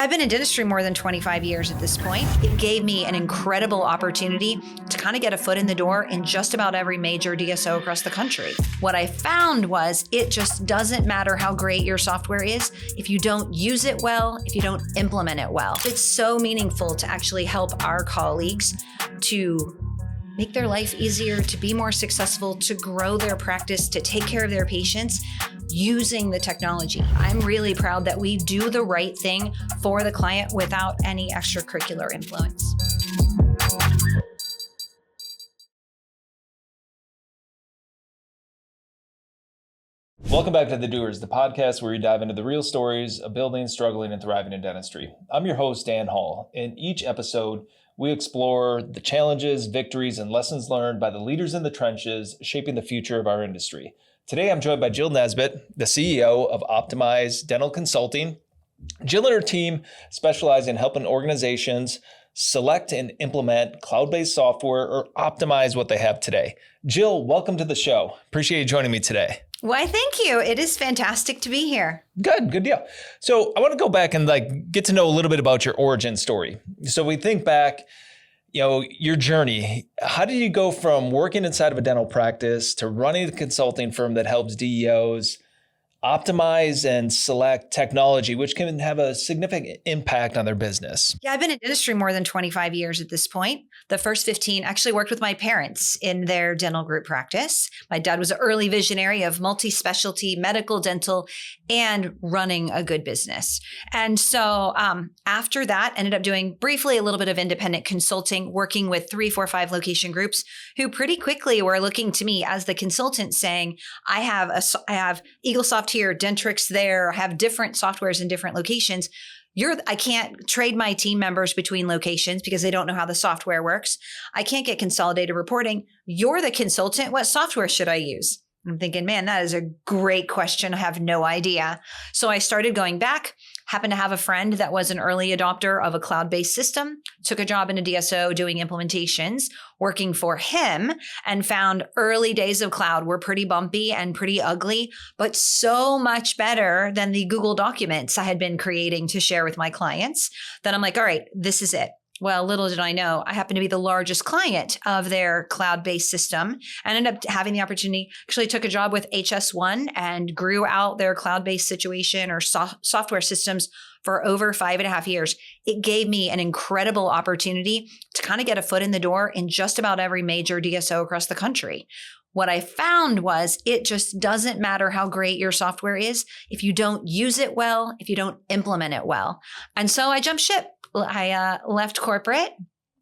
I've been in dentistry more than 25 years at this point. It gave me an incredible opportunity to kind of get a foot in the door in just about every major DSO across the country. What I found was it just doesn't matter how great your software is if you don't use it well, if you don't implement it well. It's so meaningful to actually help our colleagues to make their life easier, to be more successful, to grow their practice, to take care of their patients using the technology. I'm really proud that we do the right thing for the client without any extracurricular influence. Welcome back to The Doers, the podcast where we dive into the real stories of building, struggling, and thriving in dentistry. I'm your host, Dan Hall. In each episode, we explore the challenges, victories, and lessons learned by the leaders in the trenches shaping the future of our industry. Today, I'm joined by Jill Nesbitt, the CEO of Optimize Dental Consulting. Jill and her team specialize in helping organizations select and implement cloud-based software or optimize what they have today. Jill, welcome to the show. Appreciate you joining me today. Why, thank you. It is fantastic to be here. Good deal. So I want to go back and get to know a little bit about your origin story. So we think back, your journey. How did you go from working inside of a dental practice to running a consulting firm that helps DEOs optimize and select technology, which can have a significant impact on their business? Yeah, I've been in dentistry more than 25 years at this point. The first 15 actually worked with my parents in their dental group practice. My dad was an early visionary of multi-specialty, medical, dental, and running a good business. And so after that, ended up doing briefly a little bit of independent consulting, working with 3, 4, 5 location groups who pretty quickly were looking to me as the consultant saying, I have EagleSoft here, Dentrix there, have different softwares in different locations. I can't trade my team members between locations because they don't know how the software works. I can't get consolidated reporting. You're the consultant. What software should I use? I'm thinking, man, that is a great question. I have no idea. So I started going back, happened to have a friend that was an early adopter of a cloud-based system, took a job in a DSO doing implementations, working for him, and found early days of cloud were pretty bumpy and pretty ugly, but so much better than the Google documents I had been creating to share with my clients that I'm like, all right, this is it. Well, little did I know, I happen to be the largest client of their cloud-based system and ended up having the opportunity, actually took a job with HS1 and grew out their cloud-based situation or software systems for over 5.5 years. It gave me an incredible opportunity to kind of get a foot in the door in just about every major DSO across the country. What I found was it just doesn't matter how great your software is if you don't use it well, if you don't implement it well. And so I jumped ship. I left corporate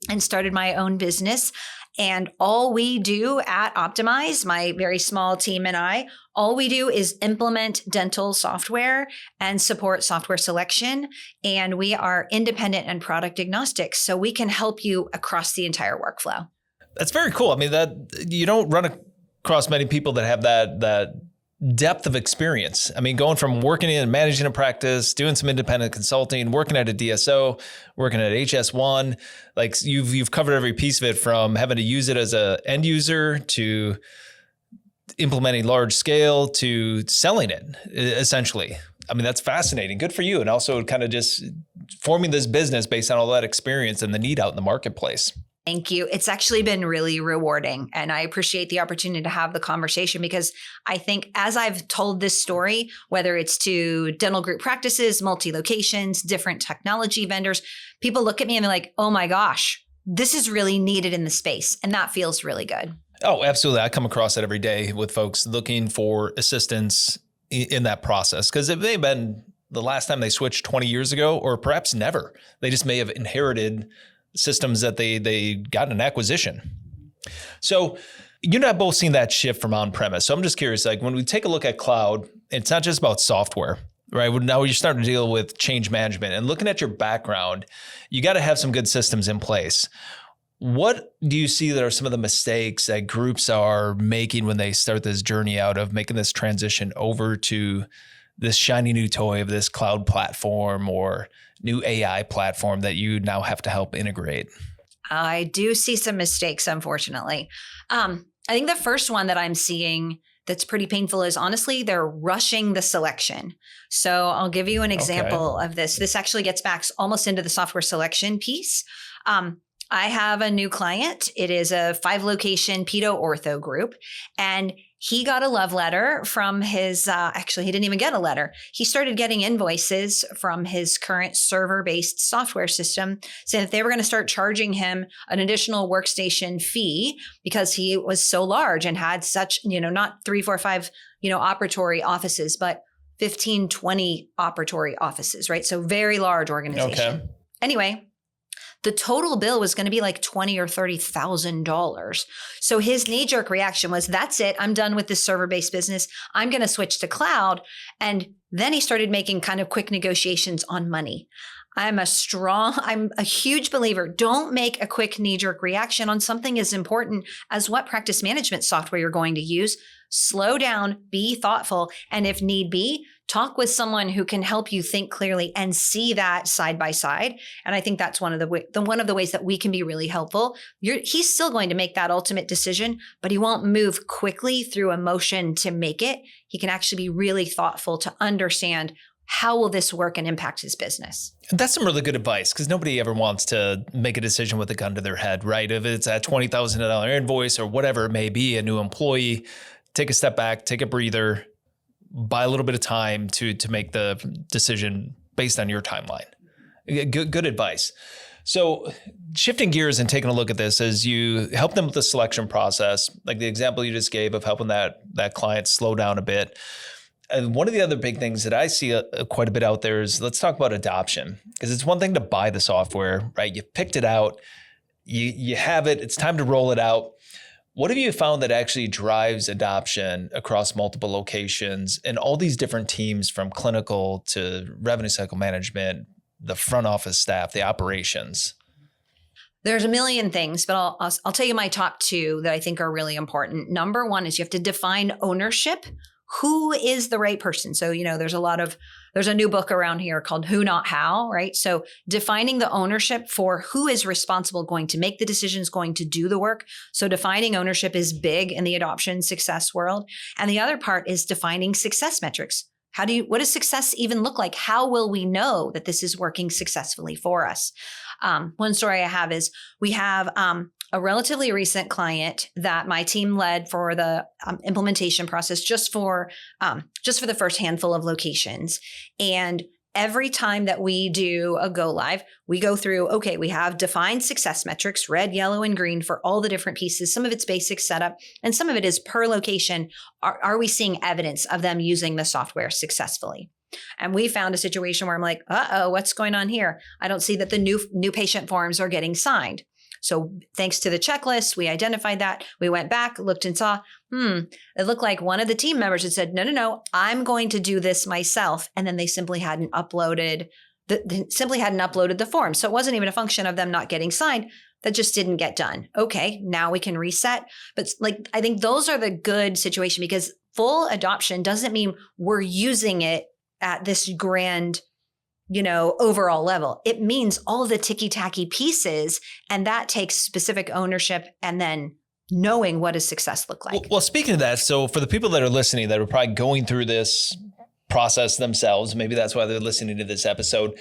and started my own business. And all we do at Optimize, my very small team and I, all we do is implement dental software and support software selection. And we are independent and product agnostic. So we can help you across the entire workflow. That's very cool. I mean, that you don't run across many people that have that depth of experience. I mean, going from working in and managing a practice, doing some independent consulting, working at a DSO, working at HS1, like you've covered every piece of it, from having to use it as a end user to implementing large scale to selling it, essentially. I mean, that's fascinating. Good for you. And also kind of just forming this business based on all that experience and the need out in the marketplace. Thank you. It's actually been really rewarding. And I appreciate the opportunity to have the conversation because I think as I've told this story, whether it's to dental group practices, multi-locations, different technology vendors, people look at me and they're like, oh my gosh, this is really needed in the space. And that feels really good. Oh, absolutely. I come across that every day with folks looking for assistance in that process because it may have been the last time they switched 20 years ago, or perhaps never. They just may have inherited systems that they got in an acquisition. So you and I have both seen that shift from on-premise. So I'm just curious, like when we take a look at cloud, it's not just about software, right? Now you're starting to deal with change management, and looking at your background, you got to have some good systems in place. What do you see that are some of the mistakes that groups are making when they start this journey out of making this transition over to this shiny new toy of this cloud platform or new AI platform that you now have to help integrate? I do see some mistakes, unfortunately. I think the first one that I'm seeing that's pretty painful is honestly, they're rushing the selection. So I'll give you an example of this. This actually gets back almost into the software selection piece. I have a new client. It is a 5-location pedo ortho group. And he got a love letter from his, actually, he didn't even get a letter. He started getting invoices from his current server-based software system saying that they were going to start charging him an additional workstation fee because he was so large and had such, not 3, 4, 5, operatory offices, but 15, 20 operatory offices, right? So very large organization. Okay. Anyway, the total bill was going to be like $20,000 or $30,000. So his knee-jerk reaction was, that's it. I'm done with this server-based business. I'm going to switch to cloud. And then he started making kind of quick negotiations on money. I'm a huge believer. Don't make a quick knee-jerk reaction on something as important as what practice management software you're going to use. Slow down, be thoughtful, and if need be, talk with someone who can help you think clearly and see that side by side. And I think that's one of the ways that we can be really helpful. He's still going to make that ultimate decision, but he won't move quickly through emotion to make it. He can actually be really thoughtful to understand how will this work and impact his business. And that's some really good advice, because nobody ever wants to make a decision with a gun to their head, right? If it's a $20,000 invoice or whatever it may be, a new employee, take a step back, take a breather, buy a little bit of time to make the decision based on your timeline. Good advice. So shifting gears and taking a look at this as you help them with the selection process, like the example you just gave of helping that client slow down a bit. And one of the other big things that I see quite a bit out there is, let's talk about adoption, because it's one thing to buy the software, right? You picked it out, you have it, it's time to roll it out. What have you found that actually drives adoption across multiple locations and all these different teams, from clinical to revenue cycle management, the front office staff, the operations? There's a million things, but I'll tell you my top 2 that I think are really important. Number 1 is you have to define ownership. Who is the right person? So, there's a new book around here called Who Not How, right? So defining the ownership for who is responsible, going to make the decisions, going to do the work. So defining ownership is big in the adoption success world. And the other part is defining success metrics. What does success even look like? How will we know that this is working successfully for us? One story I have is we have a relatively recent client that my team led for the implementation process just for the first handful of locations. And every time that we do a go live, we go through, okay, we have defined success metrics, red, yellow, and green for all the different pieces. Some of it's basic setup, and some of it is per location. Are we seeing evidence of them using the software successfully? And we found a situation where I'm like, what's going on here? I don't see that the new patient forms are getting signed. So thanks to the checklist, we identified that. We went back, looked and saw, it looked like one of the team members had said, no, I'm going to do this myself. And then they simply hadn't uploaded the form. So it wasn't even a function of them not getting signed. That just didn't get done. Okay, now we can reset. But I think those are the good situation, because full adoption doesn't mean we're using it at this grand overall level. It means all of the ticky-tacky pieces, and that takes specific ownership and then knowing what does success look like. Well, speaking of that, so for the people that are listening that are probably going through this process themselves, maybe that's why they're listening to this episode,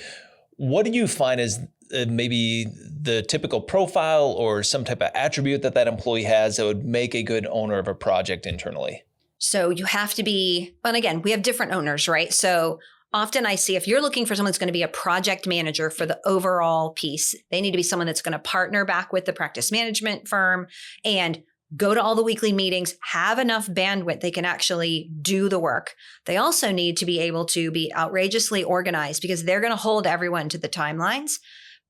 what do you find is maybe the typical profile or some type of attribute that employee has that would make a good owner of a project internally? So you have to be, and again, we have different owners, right? So often I see, if you're looking for someone that's going to be a project manager for the overall piece, they need to be someone that's going to partner back with the practice management firm and go to all the weekly meetings, have enough bandwidth they can actually do the work. They also need to be able to be outrageously organized, because they're going to hold everyone to the timelines.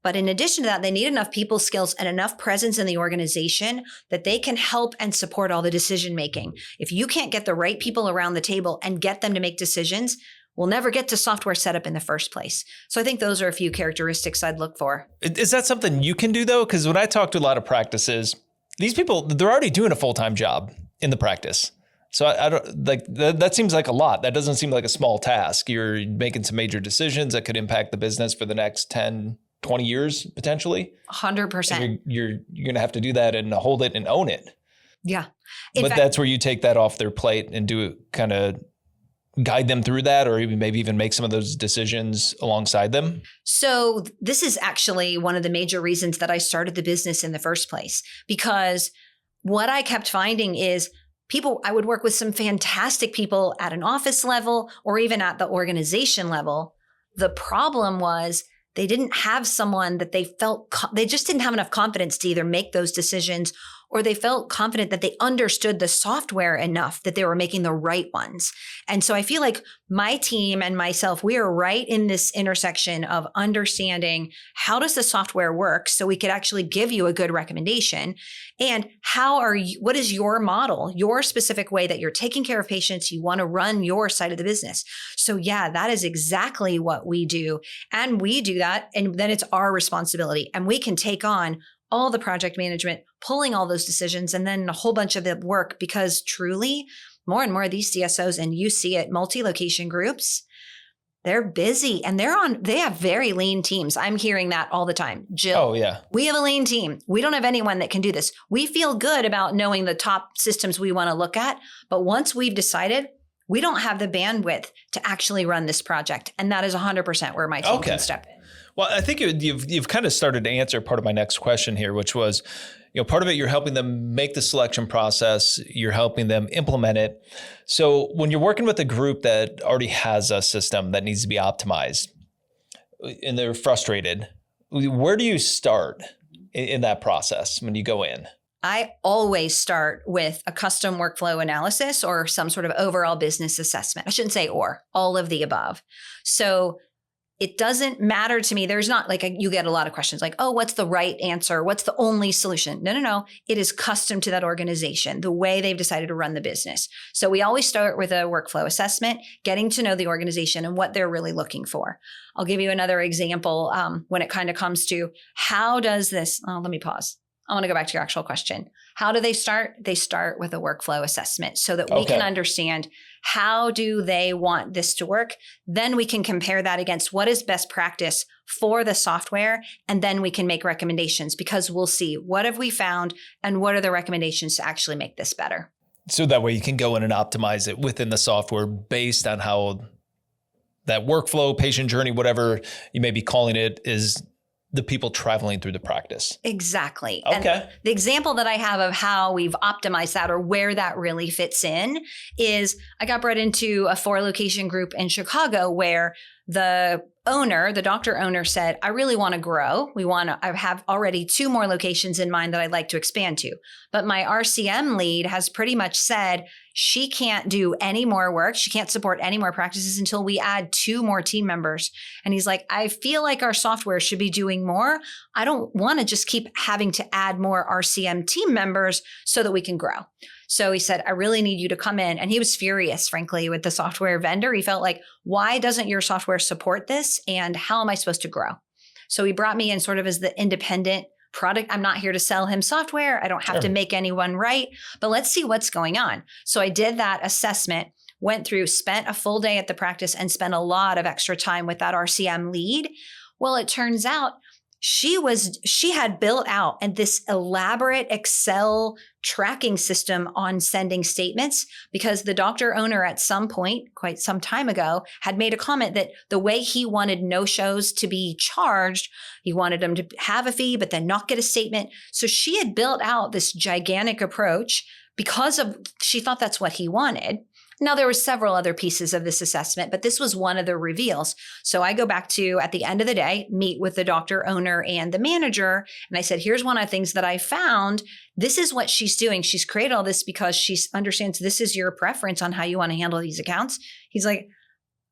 But in addition to that, they need enough people skills and enough presence in the organization that they can help and support all the decision making. If you can't get the right people around the table and get them to make decisions, we'll never get to software setup in the first place. So I think those are a few characteristics I'd look for. Is that something you can do though? Because when I talk to a lot of practices, these people, they're already doing a full-time job in the practice. So I don't like that seems like a lot. That doesn't seem like a small task. You're making some major decisions that could impact the business for the next 10, 20 years, potentially. 100%. You're going to have to do that and hold it and own it. Yeah. But that's where you take that off their plate and do kind of guide them through that, or maybe even make some of those decisions alongside them? So this is actually one of the major reasons that I started the business in the first place, because what I kept finding is I would work with some fantastic people at an office level or even at the organization level. The problem was they didn't have someone that they just didn't have enough confidence to either make those decisions, or they felt confident that they understood the software enough that they were making the right ones. And so I feel like my team and myself, we are right in this intersection of understanding how does the software work so we could actually give you a good recommendation, and what is your model, your specific way that you're taking care of patients, you want to run your side of the business. So yeah, that is exactly what we do. And we do that, and then it's our responsibility, and we can take on all the project management, pulling all those decisions, and then a whole bunch of the work, because truly more and more of these CSOs, and you see it, multi-location groups, they're busy and they have very lean teams. I'm hearing that all the time. Jill, oh yeah, we have a lean team. We don't have anyone that can do this. We feel good about knowing the top systems we want to look at, but once we've decided, we don't have the bandwidth to actually run this project. And that is 100% where my team can step in. Well, I think you've kind of started to answer part of my next question here, which was, part of it, you're helping them make the selection process, you're helping them implement it. So when you're working with a group that already has a system that needs to be optimized and they're frustrated, where do you start in that process when you go in? I always start with a custom workflow analysis or some sort of overall business assessment. I shouldn't say all of the above. So it doesn't matter to me. There's not you get a lot of questions like, oh, what's the right answer? What's the only solution? No. It is custom to that organization, the way they've decided to run the business. So we always start with a workflow assessment, getting to know the organization and what they're really looking for. I'll give you another example when it kind of comes to how does this, let me pause. I want to go back to your actual question. How do they start? They start with a workflow assessment so that we can understand how do they want this to work. Then we can compare that against what is best practice for the software. And then we can make recommendations, because we'll see what have we found and what are the recommendations to actually make this better. So that way you can go in and optimize it within the software based on how that workflow, patient journey, whatever you may be calling it, is the people traveling through the practice. Exactly. Okay. And the example that I have of how we've optimized that, or where that really fits in, is I got brought into a 4-location group in Chicago where the doctor owner said, I really want to grow. I have already 2 more locations in mind that I'd like to expand to. But my RCM lead has pretty much said she can't do any more work. She can't support any more practices until we add 2 more team members. And he's like, I feel like our software should be doing more. I don't want to just keep having to add more RCM team members so that we can grow. So he said, I really need you to come in. And he was furious, frankly, with the software vendor. He felt like, why doesn't your software support this? And how am I supposed to grow? So he brought me in sort of as the independent product. I'm not here to sell him software. I don't have to make anyone right, but let's see what's going on. So I did that assessment, went through, spent a full day at the practice, and spent a lot of extra time with that RCM lead. Well, it turns out she had built out this elaborate Excel tracking system on sending statements, because the doctor owner at some point, quite some time ago, had made a comment that the way he wanted no-shows to be charged, he wanted them to have a fee, but then not get a statement. So she had built out this gigantic approach because she thought that's what he wanted. Now, there were several other pieces of this assessment, but this was one of the reveals. So I go back to, at the end of the day, meet with the doctor owner and the manager. And I said, here's one of the things that I found. This is what she's doing. She's created all this because she understands this is your preference on how you want to handle these accounts. He's like,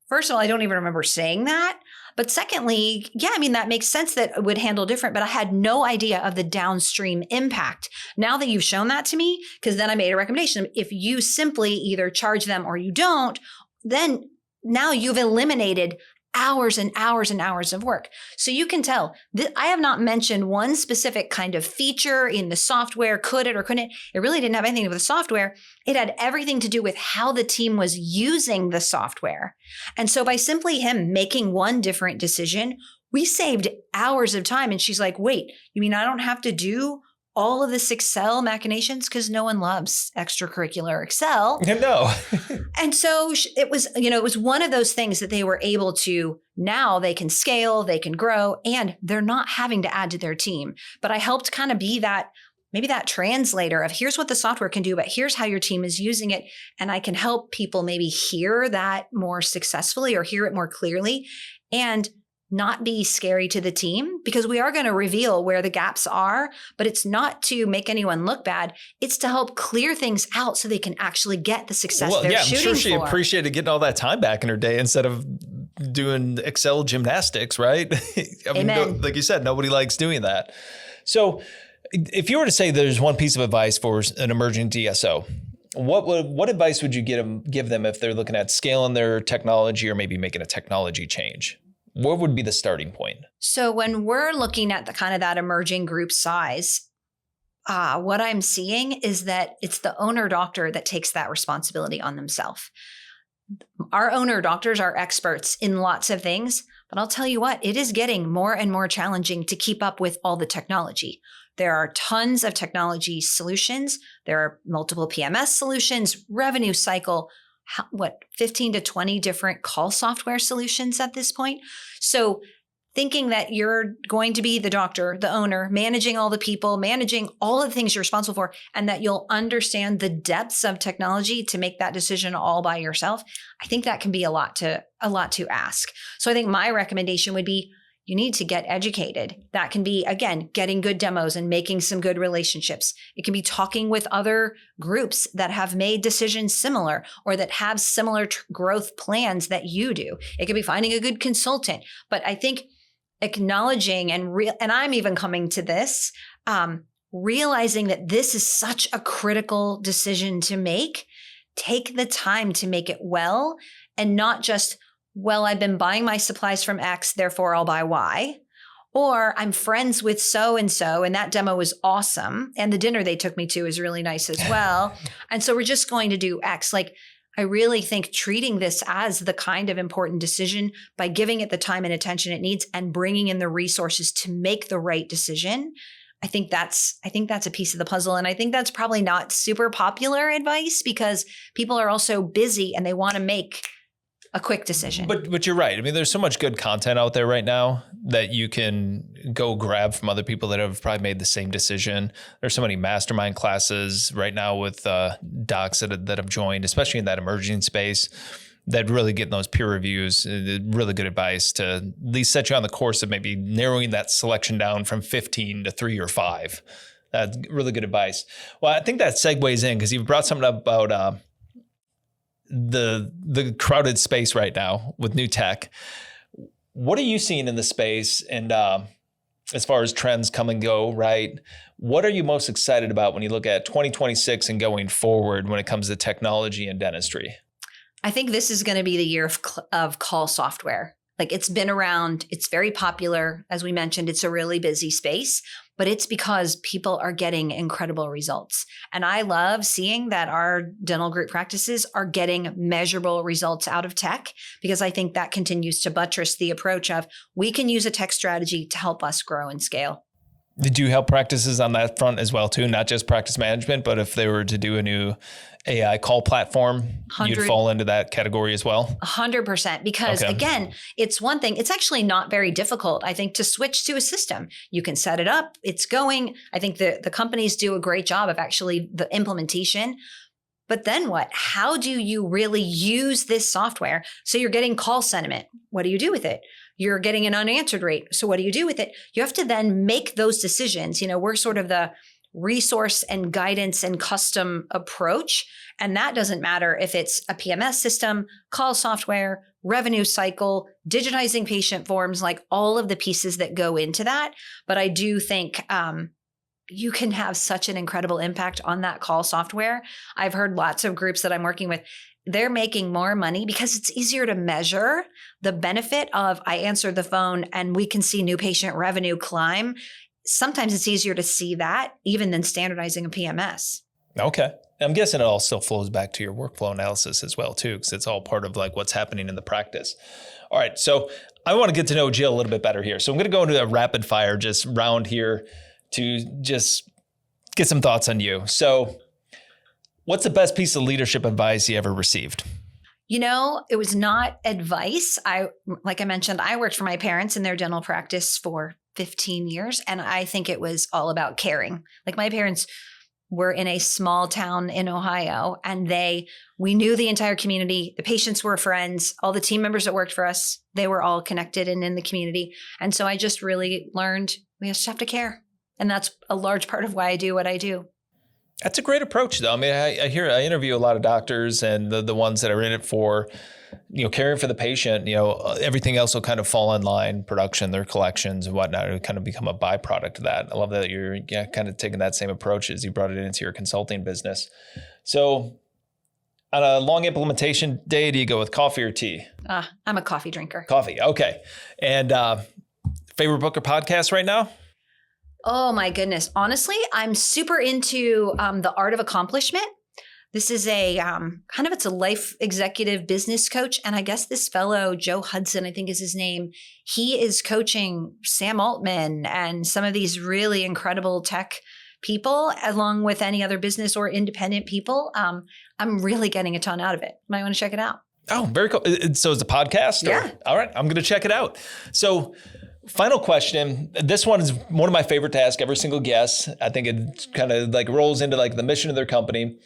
first of all, I don't even remember saying that. But secondly, that makes sense that it would handle different, but I had no idea of the downstream impact. Now that you've shown that to me, because then I made a recommendation. If you simply either charge them or you don't, then now you've eliminated hours and hours and hours of work. So you can tell that I have not mentioned one specific kind of feature in the software. Could it or couldn't it? It really didn't have anything to do with the software. It had everything to do with how the team was using the software. And so by simply him making one different decision, we saved hours of time. And she's like, wait, you mean I don't have to do all of this Excel machinations because no one loves extracurricular Excel. No. And so it was, it was one of those things that they were able to, now they can scale, they can grow, and they're not having to add to their team. But I helped kind of be that, maybe that translator of here's what the software can do, but here's how your team is using it. And I can help people maybe hear that more successfully or hear it more clearly and not be scary to the team, because we are going to reveal where the gaps are, but it's not to make anyone look bad. It's to help clear things out so they can actually get the success they're shooting for. I'm sure she appreciated getting all that time back in her day instead of doing Excel gymnastics, right? Amen. Like you said, nobody likes doing that. So if you were to say there's one piece of advice for an emerging DSO, what advice would you give them if they're looking at scaling their technology or maybe making a technology change? What would be the starting point? So when we're looking at the kind of that emerging group size, what I'm seeing is that it's the owner doctor that takes that responsibility on themselves. Our owner doctors are experts in lots of things, but I'll tell you what, it is getting more and more challenging to keep up with all the technology. There are tons of technology solutions. There are multiple PMS solutions, revenue cycle, 15 to 20 different call software solutions at this point. So thinking that you're going to be the doctor, the owner, managing all the people, managing all of the things you're responsible for, and that you'll understand the depths of technology to make that decision all by yourself, I think that can be a lot to ask. So I think my recommendation would be, you need to get educated. That can be, again, getting good demos and making some good relationships. It can be talking with other groups that have made decisions similar or that have similar growth plans that you do. It could be finding a good consultant. But I think acknowledging and I'm even coming to this, realizing that this is such a critical decision to make. Take the time to make it well, and not just, well, I've been buying my supplies from X, therefore I'll buy Y. Or I'm friends with so-and-so, and that demo was awesome. And the dinner they took me to is really nice as well. And so we're just going to do X. Like, I really think treating this as the kind of important decision by giving it the time and attention it needs and bringing in the resources to make the right decision. I think that's a piece of the puzzle. And I think that's probably not super popular advice because people are also busy and they want to make a quick decision. But you're right. I mean, there's so much good content out there right now that you can go grab from other people that have probably made the same decision. There's so many mastermind classes right now with docs that have joined, especially in that emerging space, that really get those peer reviews, really good advice to at least set you on the course of maybe narrowing that selection down from 15 to 3 or 5. That's really good advice. Well, I think that segues in because you've brought something up about the crowded space right now with new tech. What are you seeing in the space? And as far as trends come and go, right? What are you most excited about when you look at 2026 and going forward when it comes to technology and dentistry? I think this is going to be the year of call software. Like, it's been around, it's very popular. As we mentioned, it's a really busy space, but it's because people are getting incredible results. And I love seeing that our dental group practices are getting measurable results out of tech, because I think that continues to buttress the approach of we can use a tech strategy to help us grow and scale. Did you help practices on that front as well too? Not just practice management, but if they were to do a new AI call platform, you'd fall into that category as well? 100%. Because again, it's one thing, it's actually not very difficult, I think, to switch to a system. You can set it up, it's going. I think the companies do a great job of actually the implementation. But then what? How do you really use this software? So you're getting call sentiment. What do you do with it? You're getting an unanswered rate. So what do you do with it? You have to then make those decisions. We're sort of the resource and guidance and custom approach. And that doesn't matter if it's a PMS system, call software, revenue cycle, digitizing patient forms, like all of the pieces that go into that. But I do think you can have such an incredible impact on that call software. I've heard lots of groups that I'm working with, they're making more money because it's easier to measure the benefit of I answer the phone and we can see new patient revenue climb. Sometimes it's easier to see that even than standardizing a PMS. Okay. I'm guessing it all still flows back to your workflow analysis as well too, because it's all part of like what's happening in the practice. All right. So I want to get to know Jill a little bit better here. So I'm going to go into a rapid fire just round here to just get some thoughts on you. So what's the best piece of leadership advice you ever received? It was not advice. Like I mentioned, I worked for my parents in their dental practice for 15 years. And I think it was all about caring. Like my parents were in a small town in Ohio and we knew the entire community. The patients were friends. All the team members that worked for us, they were all connected and in the community. And so I just really learned we just have to care. And that's a large part of why I do what I do. That's a great approach, though. I mean, I interview a lot of doctors, and the ones that are in it for, caring for the patient. Everything else will kind of fall in line, production, their collections and whatnot. It'll kind of become a byproduct of that. I love that you're kind of taking that same approach as you brought it into your consulting business. So, on a long implementation day, do you go with coffee or tea? I'm a coffee drinker. Coffee, okay. And favorite book or podcast right now? Oh my goodness. Honestly, I'm super into The Art of Accomplishment. This is it's a life executive business coach. And I guess this fellow, Joe Hudson, I think is his name. He is coaching Sam Altman and some of these really incredible tech people, along with any other business or independent people. I'm really getting a ton out of it. Might want to check it out. Oh, very cool. So it's a podcast? Yeah. All right. I'm going to check it out. So final question. This one is one of my favorite to ask every single guest. I think it kind of like rolls into like the mission of their company.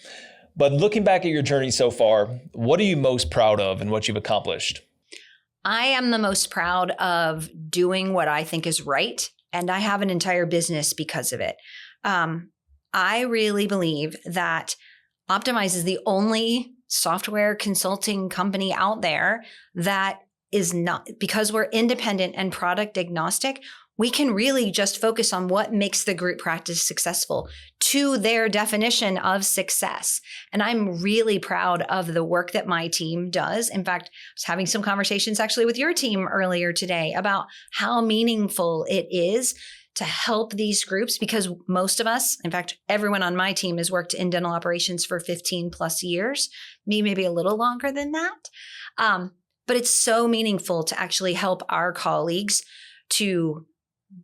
But looking back at your journey so far, what are you most proud of and what you've accomplished? I am the most proud of doing what I think is right. And I have an entire business because of it. I really believe that Optimize is the only software consulting company out there that is not, because we're independent and product agnostic, we can really just focus on what makes the group practice successful to their definition of success. And I'm really proud of the work that my team does. In fact, I was having some conversations actually with your team earlier today about how meaningful it is to help these groups, because most of us, in fact, everyone on my team has worked in dental operations for 15 plus years, me maybe a little longer than that. But it's so meaningful to actually help our colleagues to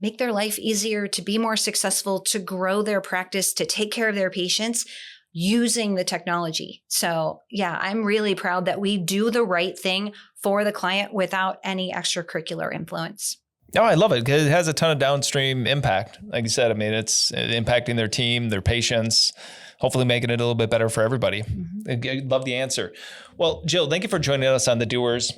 make their life easier, to be more successful, to grow their practice, to take care of their patients using the technology. So yeah, I'm really proud that we do the right thing for the client without any extracurricular influence. Oh, I love it because it has a ton of downstream impact. Like you said, I mean, it's impacting their team, their patients, hopefully making it a little bit better for everybody. Mm-hmm. I love the answer. Well, Jill, thank you for joining us on the Doers.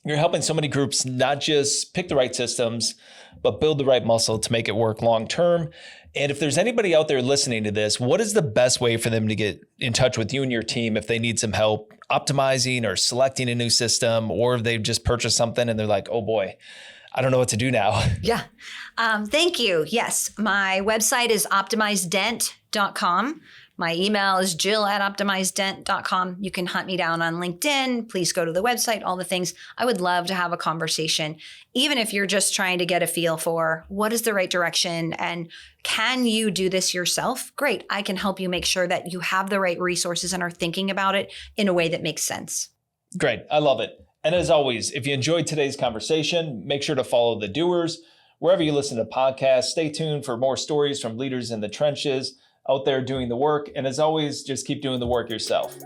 You're helping so many groups not just pick the right systems, but build the right muscle to make it work long term. And if there's anybody out there listening to this, what is the best way for them to get in touch with you and your team if they need some help optimizing or selecting a new system, or if they've just purchased something and they're like, oh boy, I don't know what to do now? Yeah. Thank you. Yes. My website is optimizedent.com. My email is jill@optimizedent.com. You can hunt me down on LinkedIn. Please go to the website, all the things. I would love to have a conversation, even if you're just trying to get a feel for what is the right direction and can you do this yourself? Great. I can help you make sure that you have the right resources and are thinking about it in a way that makes sense. Great. I love it. And as always, if you enjoyed today's conversation, make sure to follow the Doers wherever you listen to podcasts. Stay tuned for more stories from leaders in the trenches out there doing the work. And as always, just keep doing the work yourself.